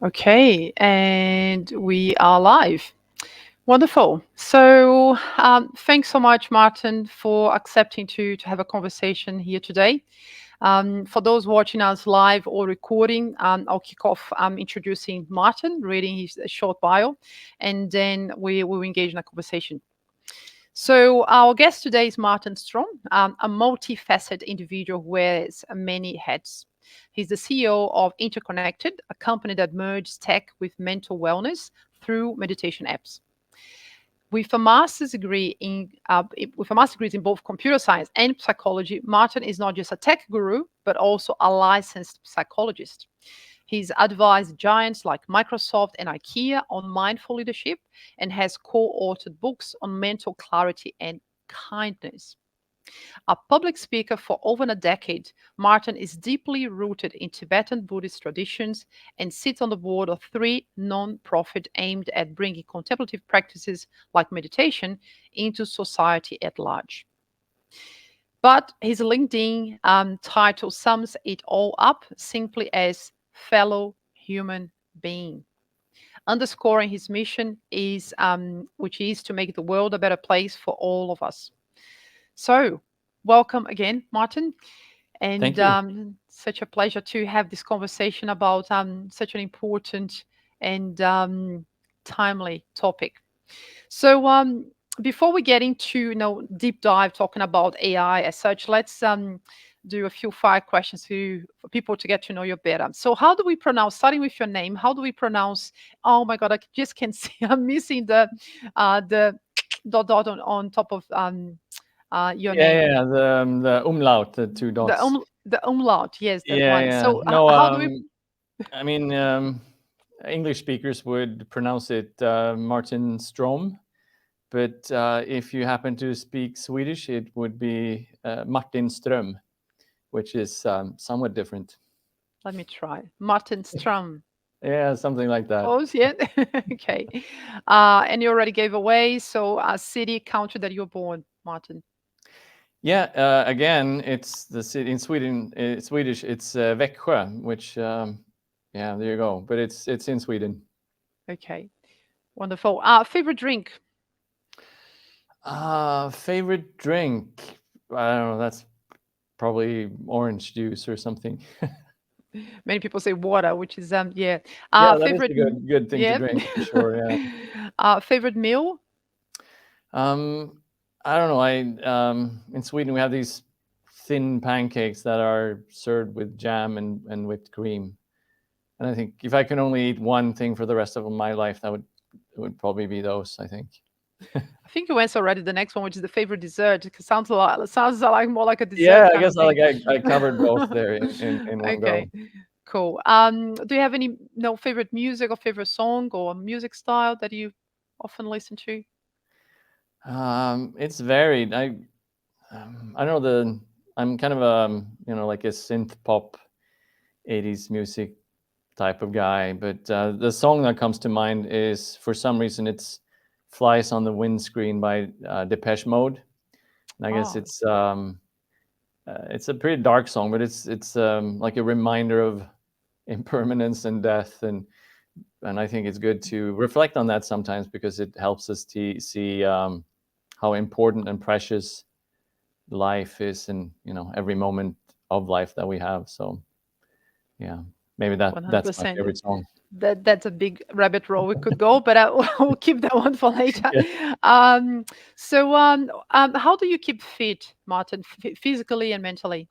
Okay, and we are live. Wonderful. So, thanks so much, Martin, for accepting to have a conversation here today. For those watching us live or recording, I'll kick off introducing Martin, reading his short bio, and then we will engage in a conversation. So, our guest today is Martin Ström, a multifaceted individual who wears many hats. He's the CEO of Interconnected, a company that merges tech with mental wellness through meditation apps. With a master's degree with a master's degrees in both computer science and psychology, Martin is not just a tech guru, but also a licensed psychologist. He's advised giants like Microsoft and IKEA on mindful leadership and has co-authored books on mental clarity and kindness. A public speaker for over a decade, Martin is deeply rooted in Tibetan Buddhist traditions and sits on the board of three non-profit aimed at bringing contemplative practices like meditation into society at large. But his LinkedIn title sums it all up simply as fellow human being, underscoring his mission is which is to make the world a better place for all of us. So, welcome again, Martin, and Thank you. such a pleasure to have this conversation about such an important and timely topic. So, before we get into deep dive talking about AI as such, let's do a few fire questions for people to get to know you better. So, how do we pronounce? Starting with your name, how do we pronounce? Oh my God, I just can't see. I'm missing the dot on top of your Yeah, name. yeah, the umlaut, the two dots. The umlaut, yes, that Yeah, one. yeah. So No, how do we? I mean, English speakers would pronounce it Martin Ström, but if you happen to speak Swedish, it would be Martin Ström, which is somewhat different. Let me try. Martin Strum. Yeah, something like that. Close yet? Okay. And you already gave away. So city, country that you were born, Martin. Yeah, again, it's the city in Sweden. Swedish, it's Växjö, which, yeah, there you go. But it's in Sweden. Okay. Wonderful. Favorite drink? Favorite drink? I don't know. That's probably orange juice or something. Many people say water, which is yeah. Yeah, that is Favorite a good thing to yeah. drink for sure. Yeah. Favorite meal? Um, I don't know. I in Sweden we have these thin pancakes that are served with jam and whipped cream. And I think if I can only eat one thing for the rest of my life, it would probably be those. I think. I think you answered already the next one, which is the favorite dessert. It sounds like more like a dessert Yeah, I kind of guess thing. I covered both there in one go. Okay, cool. Do you have any favorite music or favorite song or music style that you often listen to? It's varied. I don't know the. I'm kind of like a synth pop 80s music type of guy, but the song that comes to mind is for some reason it's "Flies on the Windscreen" by Depeche Mode. And I guess Oh, it's a pretty dark song, but it's like a reminder of impermanence and death, and I think it's good to reflect on that sometimes because it helps us to see how important and precious life is, and every moment of life that we have. So yeah, maybe that's my 100%. favorite song. That's a big rabbit hole we could go, but we'll keep that one for later. Yeah. Um, how do you keep fit, Martin, physically and mentally?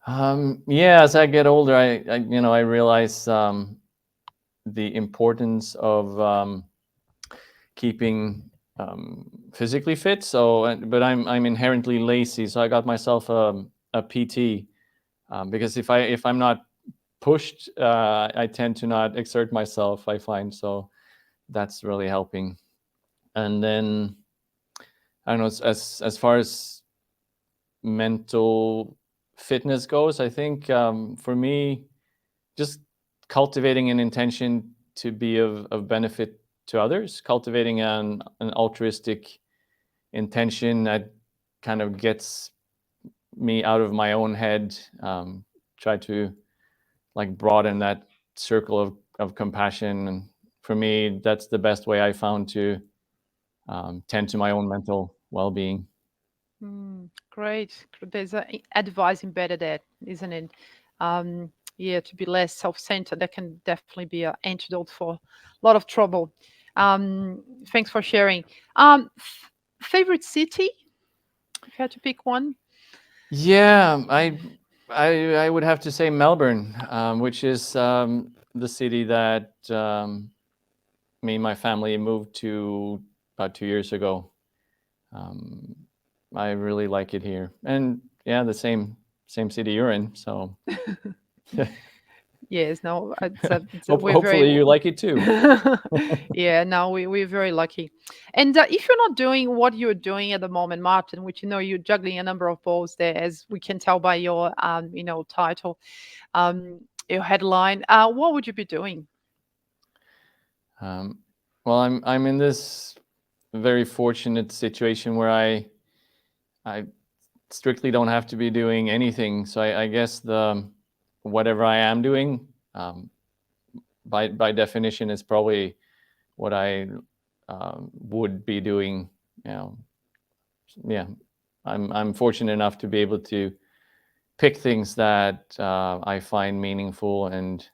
Yeah, as I get older, I realize the importance of keeping physically fit. So, but I'm inherently lazy, so I got myself a PT because if I'm not pushed, I tend to not exert myself. I find so that's really helping. And then I don't know, as far as mental fitness goes, I think for me, just cultivating an intention to be of benefit to others, cultivating an altruistic intention that kind of gets me out of my own head, try to like broaden that circle of of compassion. And for me, that's the best way I found to tend to my own mental well-being. Great. There's advice embedded there, isn't it? Yeah, to be less self-centered. That can definitely be an antidote for a lot of trouble. Thanks for sharing. Favorite city, if you had to pick one? Yeah, I would have to say Melbourne, which is the city that me and my family moved to about 2 years ago. Um, I really like it here, and yeah, the same city you're in. So Yes, no, we're very, hopefully you like it too. yeah, no, we're very lucky. And if you're not doing what you're doing at the moment, Martin, which you're juggling a number of balls there, as we can tell by your, title, your headline, what would you be doing? Um, well, I'm in this very fortunate situation where I strictly don't have to be doing anything. So I guess the whatever I am doing, um, by definition, is probably what I would be doing. You know, yeah, I'm fortunate enough to be able to pick things that I find meaningful, and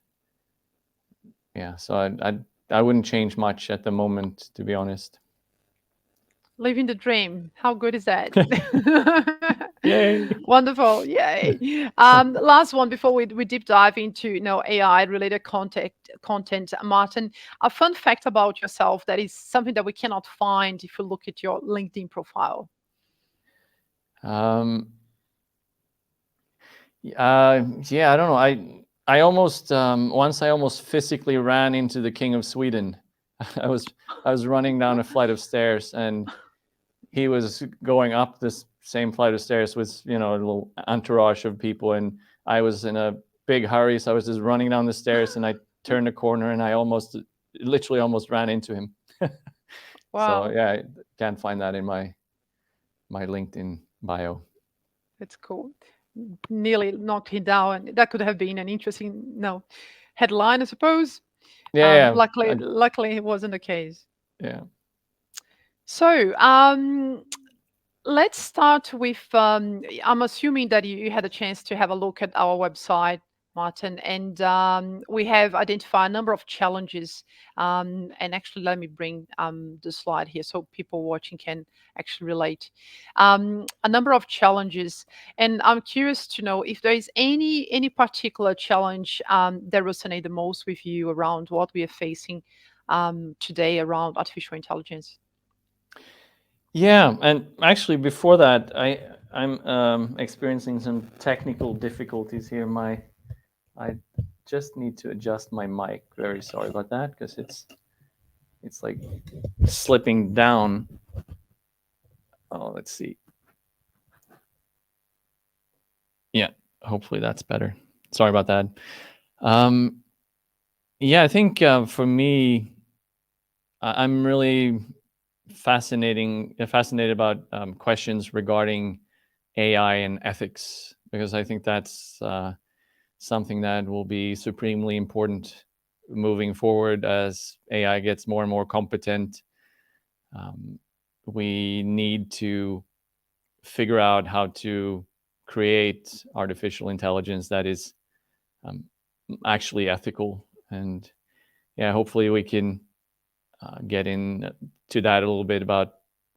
yeah, so I wouldn't change much at the moment, to be honest. Living the dream. How good is that? Yay! Wonderful. Yay. Last one before we deep dive into AI related content, Martin. A fun fact about yourself that is something that we cannot find if you look at your LinkedIn profile. Um, yeah, I don't know. I almost once I almost physically ran into the King of Sweden. I was I was running down a flight of stairs, and he was going up this same flight of stairs with a little entourage of people, and I was in a big hurry, so I was just running down the stairs, and I turned a corner, and I literally almost ran into him. So Wow, yeah, I can't find that in my LinkedIn bio. that's cool. Nearly knocked him down. That could have been an interesting headline, I suppose. Yeah, Luckily, luckily, it wasn't the case. yeah. So, let's start with. I'm assuming that you had a chance to have a look at our website, Martin, and we have identified a number of challenges. And actually, let me bring the slide here so people watching can actually relate. A number of challenges, and I'm curious to know if there is any particular challenge that resonate the most with you around what we are facing today around artificial intelligence. Yeah, and actually before that, I'm experiencing some technical difficulties here. I just need to adjust my mic. Very sorry about that, because it's like slipping down. Oh, let's see. Yeah, hopefully that's better. Sorry about that. Um, yeah, I think for me, I'm really fascinated about questions regarding AI and ethics, because I think that's something that will be supremely important moving forward as AI gets more and more competent. Um, we need to figure out how to create artificial intelligence that is um, actually ethical. And yeah, hopefully we can get in to that a little bit about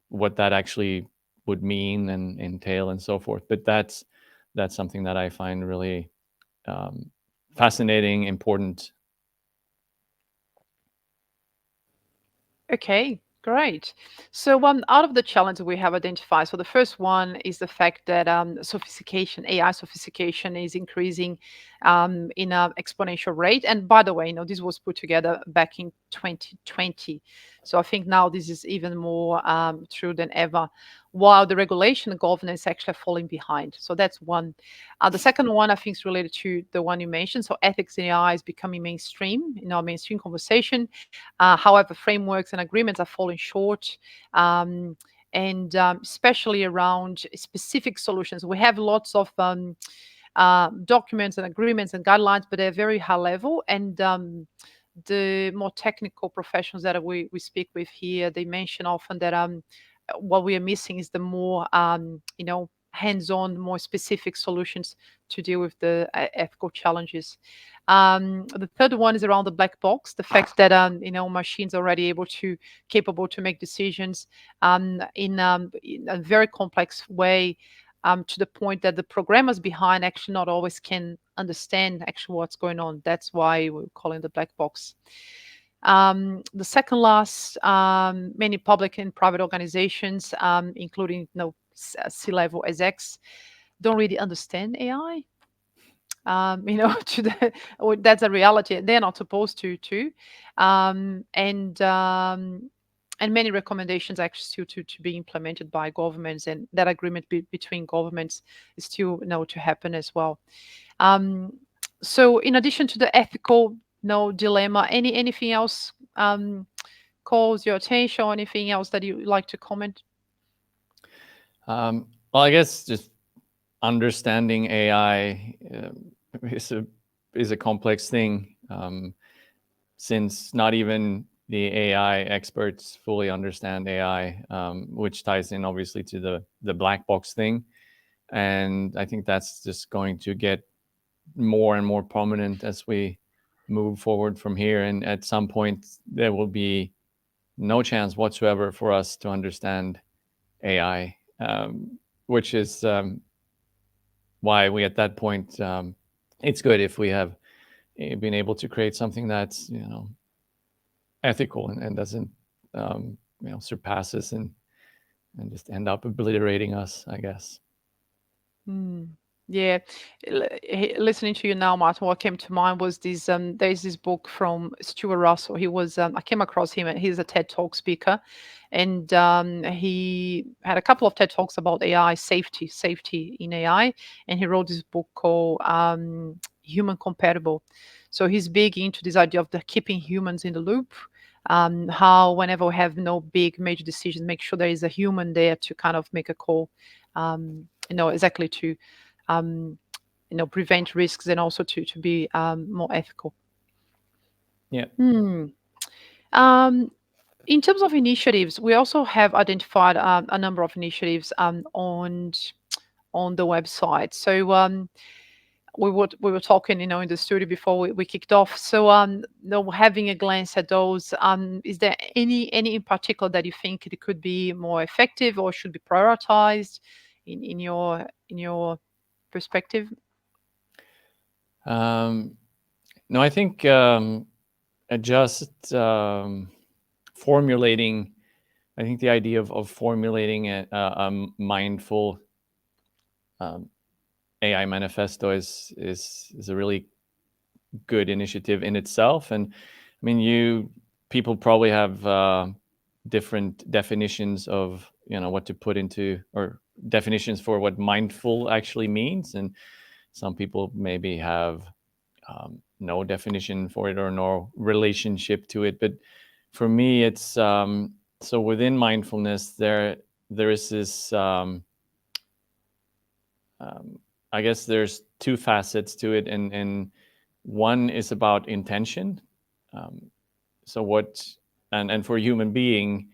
what that actually would mean and entail and so forth. But that's something that I find really um, fascinating, important. Okay, great. So, out of the challenges we have identified, so the first one is the fact that sophistication, AI sophistication, is increasing in an exponential rate. And by the way, this was put together back in 2020. So I think now this is even more true than ever, while the regulation and governance actually are falling behind. So that's one. The second one, I think, is related to the one you mentioned. So ethics in AI is becoming mainstream in our mainstream conversation. However, frameworks and agreements are falling short. And especially around specific solutions. We have lots of documents and agreements and guidelines, but they're very high level. And the more technical professionals that we speak with here, they mention often that what we are missing is the more hands-on, more specific solutions to deal with the ethical challenges. The third one is around the black box, the fact that machines are already capable to make decisions in a very complex way, to the point that the programmers behind actually not always can understand actually what's going on. That's why we're calling the black box. The second last, many public and private organizations, including C-level execs, don't really understand AI. That's a reality. They're not supposed to, and many recommendations actually still to be implemented by governments, and that agreement between governments is still to happen as well. Um, so, in addition to the ethical dilemma, anything else calls your attention, or anything else that you like to comment? Well, I guess just understanding AI is a complex thing, since not even the AI experts fully understand AI, which ties in obviously to the black box thing. And I think that's just going to get more and more prominent as we move forward from here. And at some point, there will be no chance whatsoever for us to understand AI, which is why we at that point, it's good if we have been able to create something that's ethical and doesn't surpass us and just end up obliterating us, I guess. Yeah, listening to you now, Martin, what came to mind was this. There's this book from Stuart Russell. He was I came across him, and he's a TED Talk speaker, and he had a couple of TED Talks about AI safety in AI, and he wrote this book called Human Compatible. So he's big into this idea of the keeping humans in the loop. How whenever we have no big major decisions, make sure there is a human there to kind of make a call. Exactly to um, prevent risks, and also to be more ethical. Yeah. Hmm. Um, in terms of initiatives, we also have identified a number of initiatives on the website. So we were talking, in the studio before we kicked off. So having a glance at those, is there any in particular that you think it could be more effective or should be prioritized in your perspective? No, I think just formulating. I think the idea of formulating a mindful AI manifesto is a really good initiative in itself. And I mean, people probably have different definitions of what to put into, or definitions for what mindful actually means, and some people maybe have no definition for it or no relationship to it. But for me, it's so within mindfulness, there is this. I guess there's two facets to it, and one is about intention. Um, so what, and for a human being,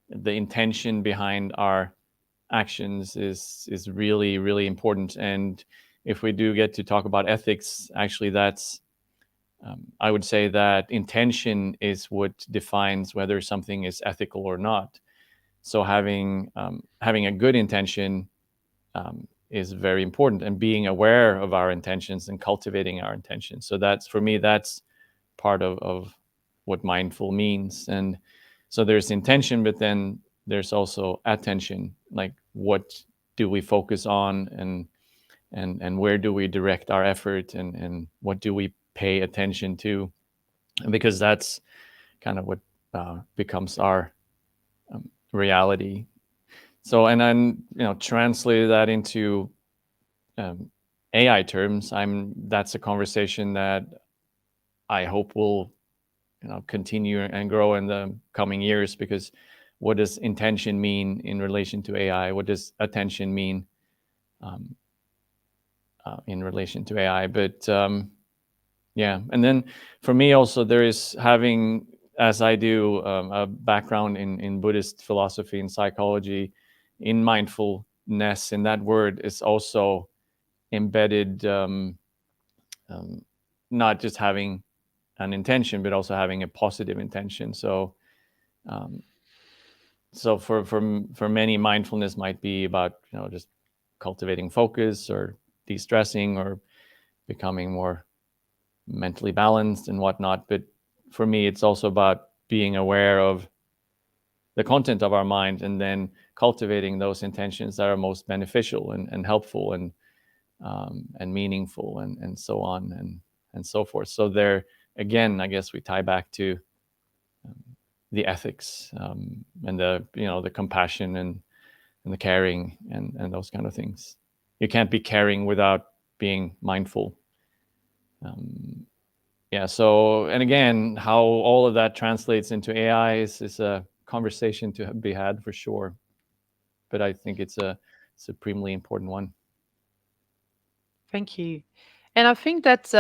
the intention behind our actions is really really important. And if we do get to talk about ethics, actually, that's I would say that intention is what defines whether something is ethical or not. So having a good intention is very important, and being aware of our intentions and cultivating our intentions. So that's, for me, that's part of what mindful means. And so there's intention, but then there's also attention, like what do we focus on, and where do we direct our effort, and what do we pay attention to, because that's kind of what becomes our reality. So, and then translate that into um, AI terms. That's a conversation that I hope will continue and grow in the coming years, because what does intention mean in relation to AI? What does attention mean um, in relation to AI? But Yeah, and then for me also there is having, as I do, a background in Buddhist philosophy and psychology, in mindfulness. In that word is also embedded, um, not just having an intention, but also having a positive intention. So, um, so for many, mindfulness might be about, just cultivating focus or de-stressing or becoming more mentally balanced and whatnot. But for me, it's also about being aware of the content of our mind and then cultivating those intentions that are most beneficial and helpful and meaningful and so on and so forth. So there again, I guess we tie back to the ethics, and the compassion and the caring and those kind of things. You can't be caring without being mindful. Um, yeah. So, and again, how all of that translates into AI is a conversation to be had for sure. But I think it's a supremely important one. Thank you. And I think that's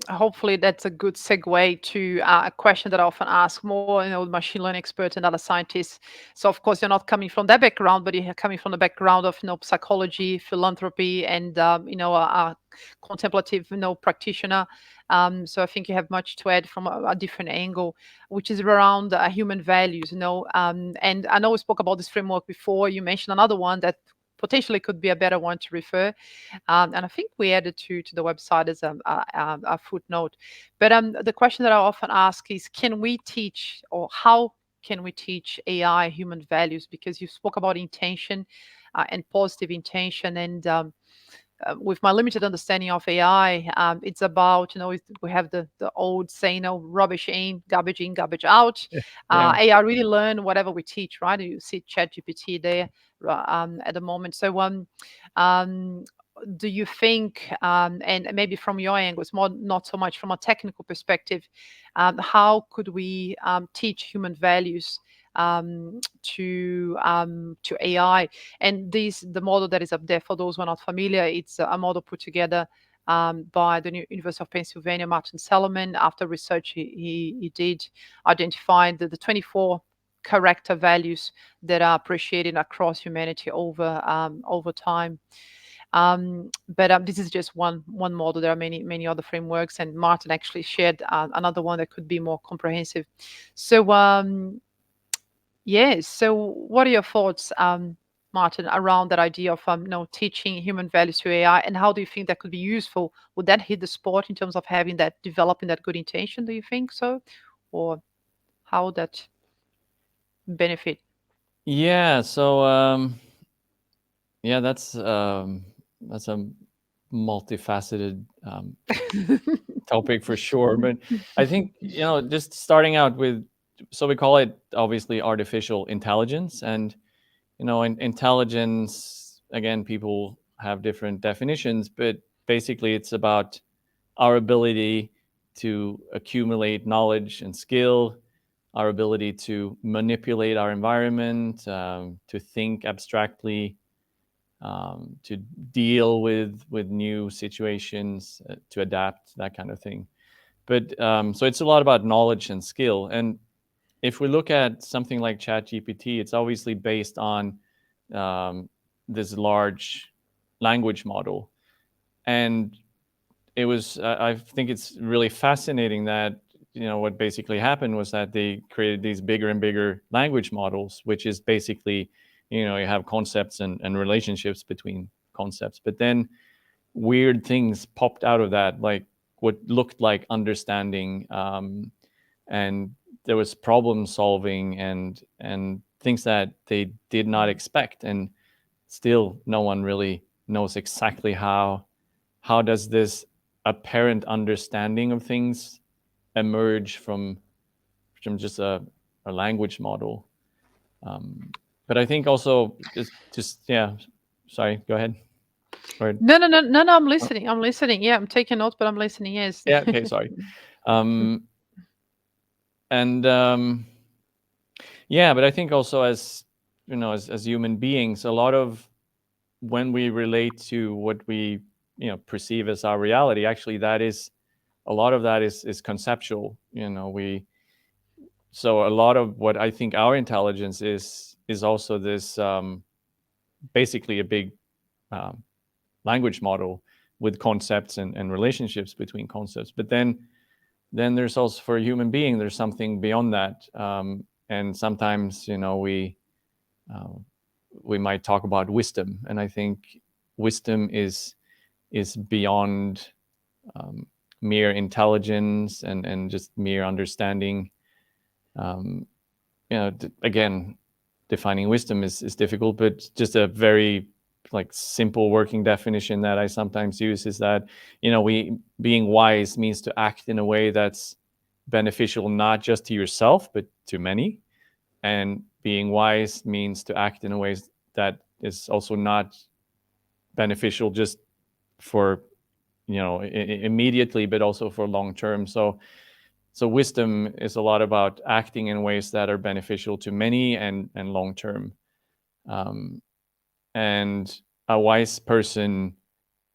hopefully that's a good segue to a question that I often ask more, machine learning experts and other scientists. So of course you're not coming from that background, but you're coming from the background of psychology, philanthropy, and a contemplative practitioner. So I think you have much to add from a different angle, which is around human values. And I know we spoke about this framework before. You mentioned another one that potentially could be a better one to refer, and I think we added to the website as a footnote. But the question that I often ask is, can we teach, or how can we teach AI human values? Because you spoke about intention and positive intention, and with my limited understanding of AI, it's about, we have the old saying, rubbish in, garbage out. Yeah. AI really learn whatever we teach, right? You see ChatGPT there at the moment. So, um, do you think, and maybe from your angle, it's more not so much from a technical perspective, how could we teach human values to AI? And the model that is up there, for those who are not familiar, it's a model put together by the University of Pennsylvania, Martin Solomon, after research he did, identifying the 24 character values that are appreciated across humanity over time. But this is just one model. There are many other frameworks, and Martin actually shared another one that could be more comprehensive. So yes. So, what are your thoughts, Martin, around that idea of teaching human values to AI, and how do you think that could be useful? Would that hit the spot in terms of having that developing that good intention? Do you think so, or how would that benefit? Yeah. So, yeah, that's a multifaceted topic for sure. But I think, just starting out with, so we call it obviously artificial intelligence, and intelligence, again, people have different definitions, but basically it's about our ability to accumulate knowledge and skill, our ability to manipulate our environment, to think abstractly, to deal with new situations, to adapt, that kind of thing. But so it's a lot about knowledge and skill. And if we look at something like ChatGPT, it's obviously based on um, this large language model, and I think it's really fascinating that what basically happened was that they created these bigger and bigger language models, which is basically you have concepts and relationships between concepts, but then weird things popped out of that, like what looked like understanding, and there was problem solving and things that they did not expect, and still no one really knows exactly how does this apparent understanding of things emerge from just a language model. But I think also just yeah, sorry, go ahead. Or, No. I'm oh, listening. I'm listening. Yeah, I'm taking notes, but I'm listening. Yes. yeah, okay, sorry. um, and Yeah, but I think also as as human beings, a lot of when we relate to what we perceive as our reality, actually that is a lot of that is conceptual. We so a lot of what I think our intelligence is also this, basically a big, um, language model with concepts and relationships between concepts. But then there's also, for a human being, there's something beyond that. And sometimes, uh, we might talk about wisdom, and I think wisdom is beyond, um, mere intelligence and just mere understanding. Um, again, defining wisdom is difficult, but just a very, like, simple working definition that I sometimes use is that, we being wise means to act in a way that's beneficial not just to yourself but to many, and being wise means to act in a way that is also not beneficial just for, immediately, but also for long term. So wisdom is a lot about acting in ways that are beneficial to many and long term. Um, and a wise person,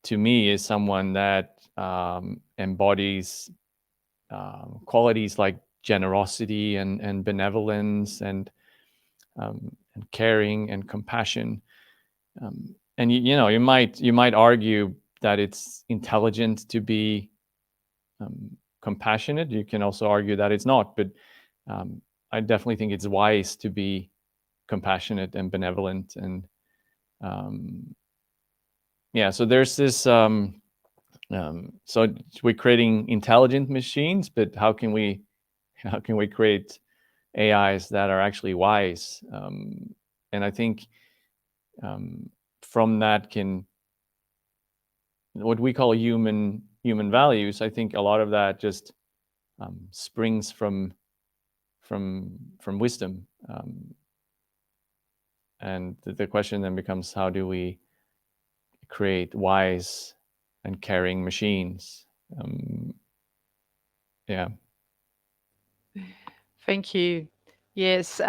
to me, is someone that, embodies, qualities like generosity and benevolence and caring and compassion. And you might argue that it's intelligent to be, compassionate. You can also argue that it's not, but, I definitely think it's wise to be compassionate and benevolent. And, um, yeah, so there's this. So we're creating intelligent machines, but how can we create AIs that are actually wise? And I think, um, from that can what we call human values. I think a lot of that just, springs from wisdom. And the question then becomes, how do we create wise and caring machines? Yeah. Thank you. Yes,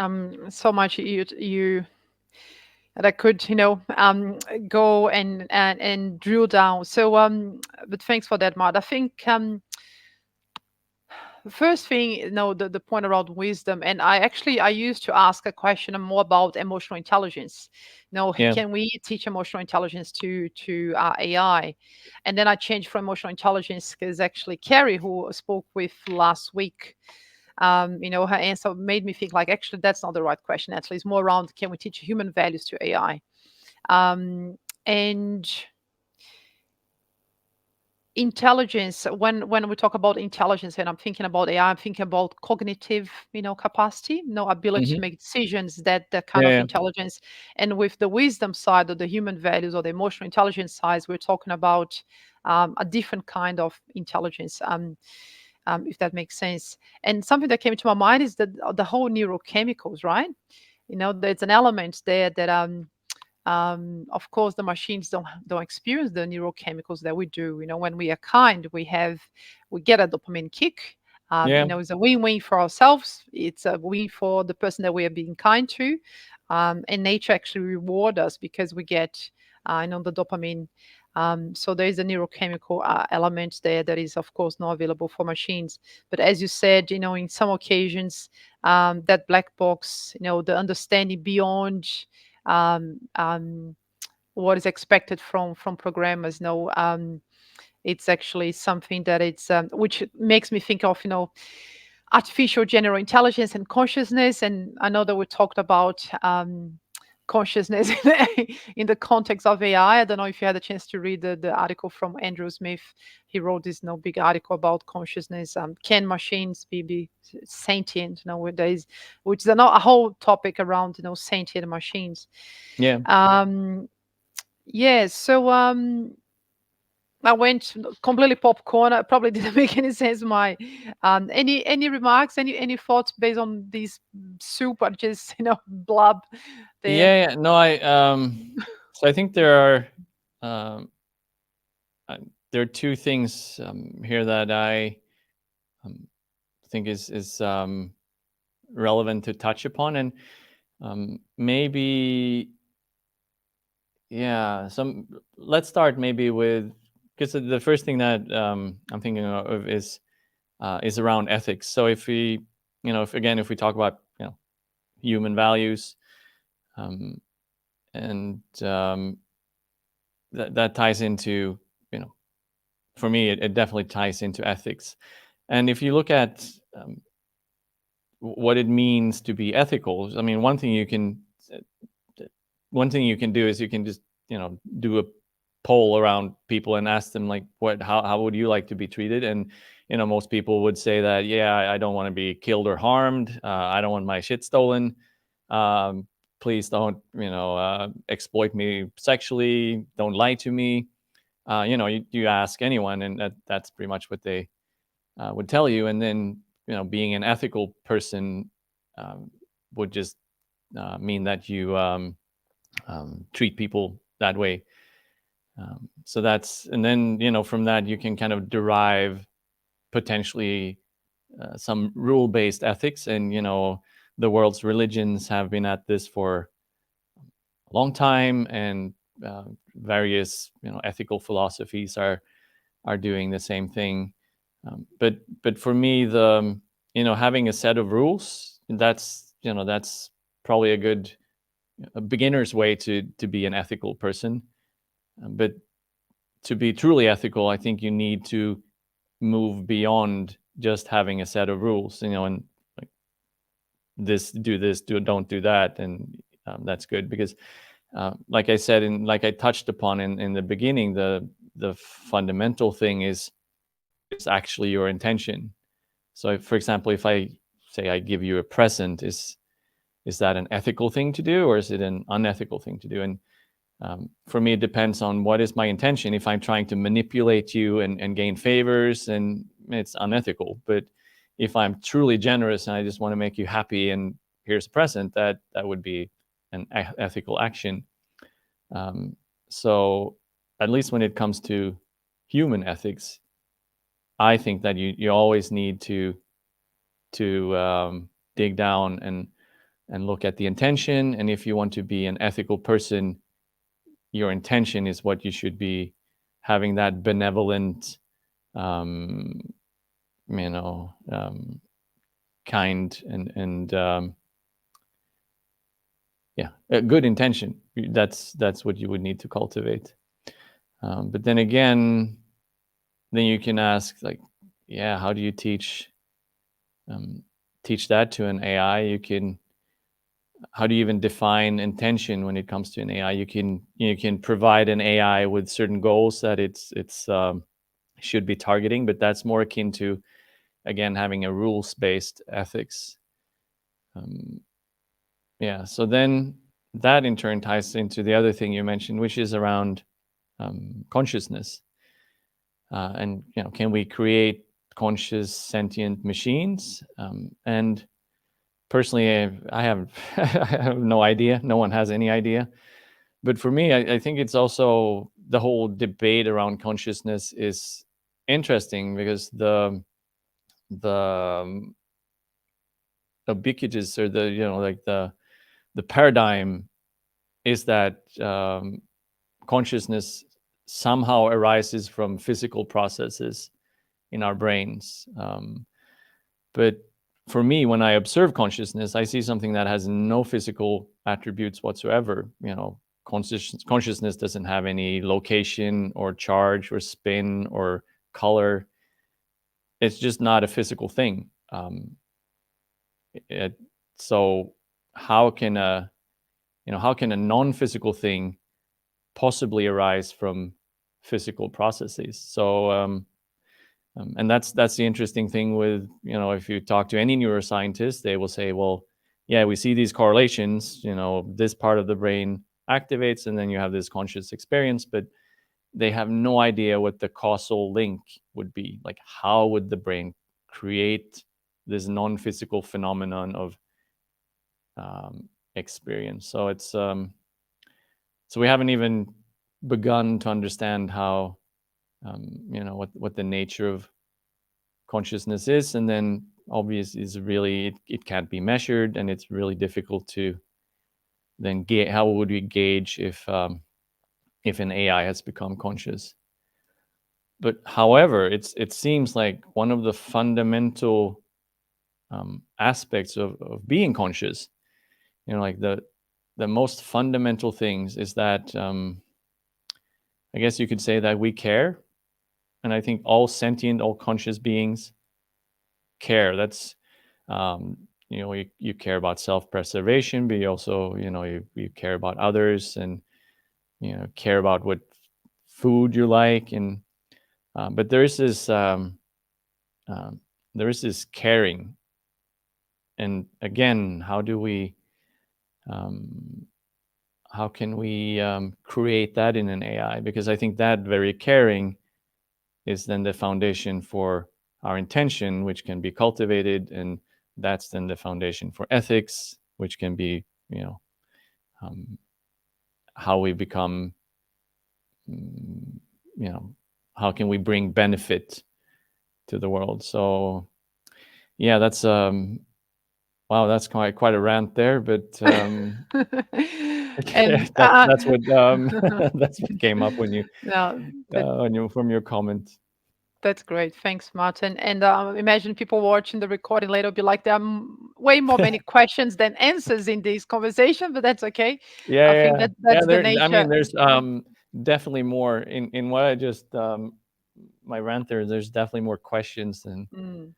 so much you that I could, go and drill down. So, but thanks for that, Matt. I think first thing, the point around wisdom, and I used to ask a question more about emotional intelligence. Yeah. Can we teach emotional intelligence to AI? And then I changed from emotional intelligence because actually Carrie, who spoke with last week, her answer made me think like actually that's not the right question. Actually, it's more around can we teach human values to AI? And intelligence, when we talk about intelligence and I'm thinking about AI, I'm thinking about cognitive, capacity, ability to Hmm. make decisions, that kind Yeah. of Yeah. intelligence. And with the wisdom side or the human values or the emotional intelligence side, we're talking about a different kind of intelligence, if that makes sense. And something that came to my mind is that the whole neurochemicals, right? There's an element there that of course the machines don't experience the neurochemicals that we do. When we are kind, we get a dopamine kick. Yeah. It's a win-win for ourselves, it's a win for the person that we are being kind to, and nature actually reward us because we get the dopamine. So there is a neurochemical element there that is of course not available for machines. But as you said, in some occasions, that black box, the understanding beyond um, um, what is expected from programmers. It's actually something that it's which makes me think of artificial general intelligence and consciousness. And I know that we talked about consciousness in the context of AI. I don't know if you had a chance to read the article from Andrew Smith. He wrote this big article about consciousness. Can machines be sentient nowadays? Which is a whole topic around sentient machines. Yeah. Um, yeah, so I went completely popcorn. It probably didn't make any sense. My any remarks, any thoughts based on these super just blob there. Yeah. Yeah. No, so I think um, there are two things, here that I, um, think is relevant to touch upon. And, maybe, yeah, let's start maybe with because the first thing that I'm thinking of is around ethics. So if we, if we talk about human values, um, and that ties into, for me, it definitely ties into ethics. And if you look at what it means to be ethical, I mean, one thing you can do is you can just do a poll around people and ask them, like, how would you like to be treated? And most people would say that, yeah, I don't want to be killed or harmed. I don't want my shit stolen. um, Please don't exploit me sexually. Don't lie to me. You ask anyone, and that's pretty much what they would tell you. And then being an ethical person um, would just mean that you treat people that way. So that's, and then from that you can kind of derive potentially some rule-based ethics. And the world's religions have been at this for a long time, and various ethical philosophies are doing the same thing. But for me, the having a set of rules, that's probably a beginner's way to be an ethical person. But to be truly ethical, I think you need to move beyond just having a set of rules, and like, this, don't do that, and that's good. Because like I said, and like I touched upon in the beginning, the fundamental thing is actually your intention. So if, for example, if I say I give you a present, is that an ethical thing to do, or is it an unethical thing to do? And for me, it depends on what is my intention. If I'm trying to manipulate you and gain favors, then it's unethical. But if I'm truly generous and I just want to make you happy and here's a present, that would be an ethical action. Um, so at least when it comes to human ethics, I think that you always need to dig down and look at the intention. And if you want to be an ethical person, your intention is what you should be having, that benevolent, um, kind, and yeah, a good intention. That's what you would need to cultivate. But then again, then you can ask, like, yeah, how do you teach that to an AI? How do you even define intention when it comes to an AI? You can provide an AI with certain goals that it's should be targeting, but that's more akin to, again, having a rules-based ethics. Um, yeah. So then that in turn ties into the other thing you mentioned, which is around consciousness. And can we create conscious sentient machines? And personally, I have I have no idea. No one has any idea. But for me, I think it's also, the whole debate around consciousness is interesting, because the ubiquitous, or the like the paradigm is that consciousness somehow arises from physical processes in our brains. But for me, when I observe consciousness, I see something that has no physical attributes whatsoever. Consciousness doesn't have any location or charge or spin or color. It's just not a physical thing. It, so how can a non-physical thing possibly arise from physical processes? So and that's the interesting thing with, if you talk to any neuroscientist, they will say, well, yeah, we see these correlations, this part of the brain activates and then you have this conscious experience, but they have no idea what the causal link would be. Like, how would the brain create this non-physical phenomenon of experience? So it's so we haven't even begun to understand how what the nature of consciousness is. And then obvious is really, it can't be measured, and it's really difficult to then how would we gauge if an AI has become conscious? but however, it seems like one of the fundamental aspects of being conscious, like the most fundamental things is that I guess you could say that we care, and I think all sentient, all conscious beings care. That's you care about self-preservation, but you also you care about others, and care about what food you like, and but um, there is this caring, and again, um, how can we create that in an AI? Because I think that very caring is then the foundation for our intention, which can be cultivated, and that's then the foundation for ethics, which can be um, how we become, mm, you know, how can we bring benefit to the world? So yeah, that's wow, that's quite a rant there, but And that's what that's what came up no, that when you from your comment. that's great. Thanks, Martin. And imagine people watching the recording later will be like, there are way more many questions than answers in this conversation, but that's okay. Yeah, I think yeah, that yeah. that's the There, I nature. mean, there's definitely more in what I just my rant there. There's definitely more questions Mm,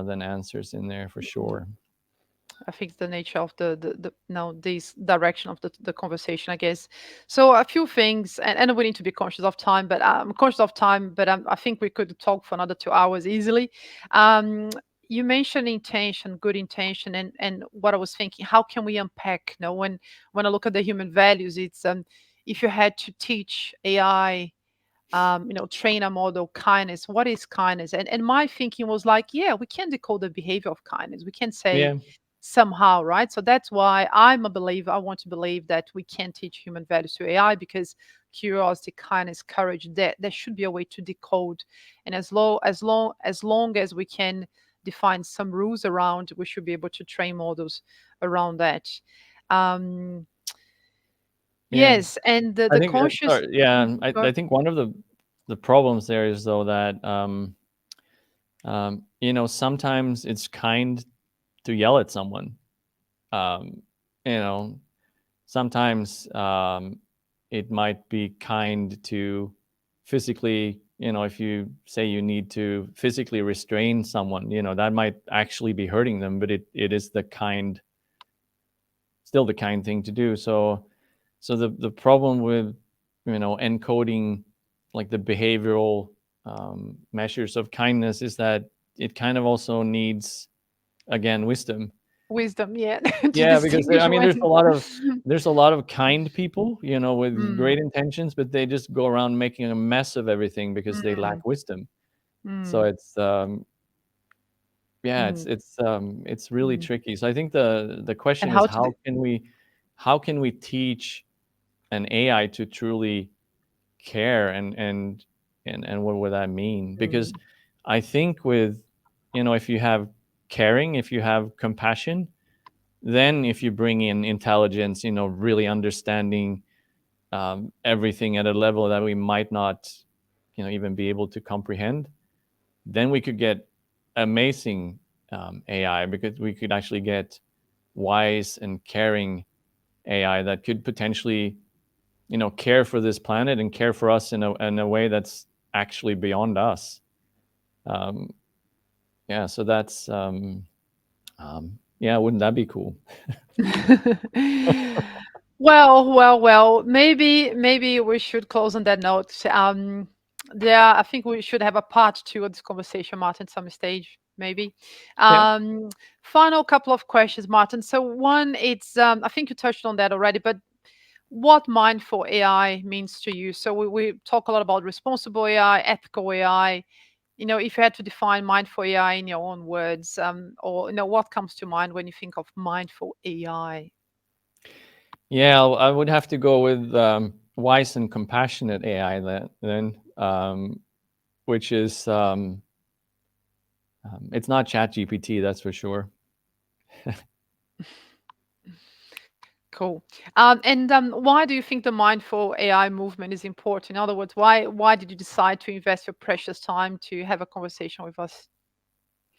than answers in there for mm. sure. I think the nature of the now this direction of the conversation, I guess. So a few things, and we need to be conscious of time, but I'm conscious of time, but I think we could talk for another 2 hours easily. Um, you mentioned intention, good intention, and what I was thinking, how can we unpack? When I look at the human values, it's if you had to teach AI train a model kindness, what is kindness? And my thinking was like, yeah, we can decode the behavior of kindness, we can say Yeah, somehow, right? So that's why I'm a believer, I want to believe that we can teach human values to AI, because curiosity, kindness, courage, there should be a way to decode. And as long as we can define some rules around, we should be able to train models around that. um yeah. yes, and the, I the think conscious. sorry. Yeah, Mm, I think one of the problems there is though that sometimes it's kind to yell at someone. Um, you know, sometimes it might be kind to physically, if you say you need to physically restrain someone, that might actually be hurting them, but it is still the kind thing to do. So the problem with encoding like the behavioral measures of kindness is that it kind of also needs, again, wisdom. Wisdom, yeah, to Yeah, because distinguish I mean, when. there's a lot of kind people, with Mm, great intentions, but they just go around making a mess of everything because they mm, lack wisdom. So mm, it's yeah, mm, it's really mm. tricky. So I think the And question is how to do. how can we teach an AI to truly care, and what would that mean? Because Mm, I think with if you have caring, if you have compassion, then if you bring in intelligence, really understanding everything at a level that we might not even be able to comprehend, then we could get amazing AI, because we could actually get wise and caring AI that could potentially care for this planet and care for us in a way that's actually beyond us. um, yeah, so that's yeah, wouldn't that be cool? well. Maybe we should close on that note. I think we should have a part two of this conversation, Martin, some stage maybe. Yeah, Um, Final couple of questions, Martin. So one, it's I think you touched on that already, but what mindful AI means to you? So we talk a lot about responsible AI, ethical AI. If you had to define mindful AI in your own words, or what comes to mind when you think of mindful AI? yeah, I would have to go with wise and compassionate AI then, which is it's not Chat GPT, that's for sure. Cool. And why do you think the mindful AI movement is important? In other words, why did you decide to invest your precious time to have a conversation with us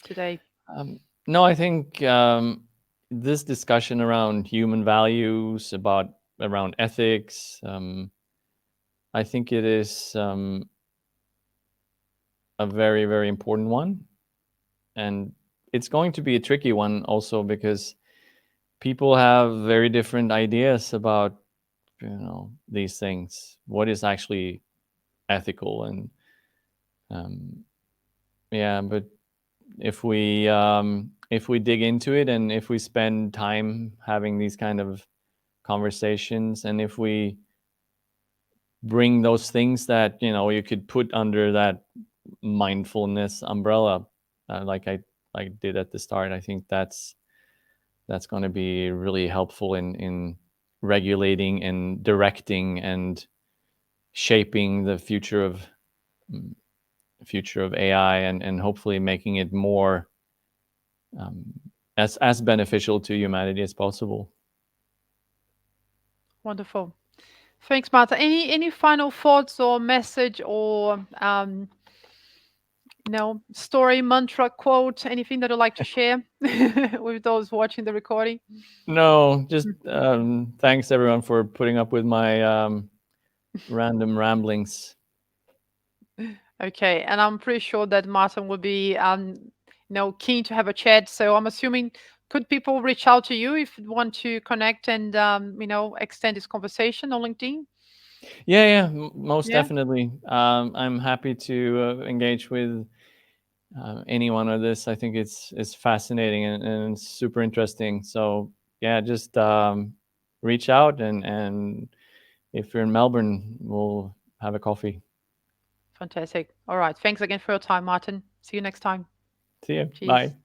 today? No, I think this discussion around human values, about around ethics, I think it is a very, very important one. And it's going to be a tricky one also because people have very different ideas about, these things. What is actually ethical? And yeah, but if we dig into it and if we spend time having these kind of conversations, and if we bring those things that you could put under that mindfulness umbrella, like I did at the start, I think that's going to be really helpful in regulating and directing and shaping the mm, future of AI, and hopefully making it more um, as beneficial to humanity as possible. Wonderful. Thanks, Martha. Any final thoughts or message or story, mantra, quote, anything that you'd like to share with those watching the recording? No, just thanks everyone for putting up with my random ramblings. Okay, and I'm pretty sure that Martin will be, keen to have a chat. So I'm assuming, could people reach out to you if they want to connect and, extend this conversation on LinkedIn? Yeah, yeah, most Yeah, definitely. I'm happy to engage with anyone on this. I think it's fascinating and super interesting. So yeah, just reach out, and if you're in Melbourne, we'll have a coffee. fantastic. All right. Thanks again for your time, Martin. See you next time. See you. Cheers. Bye.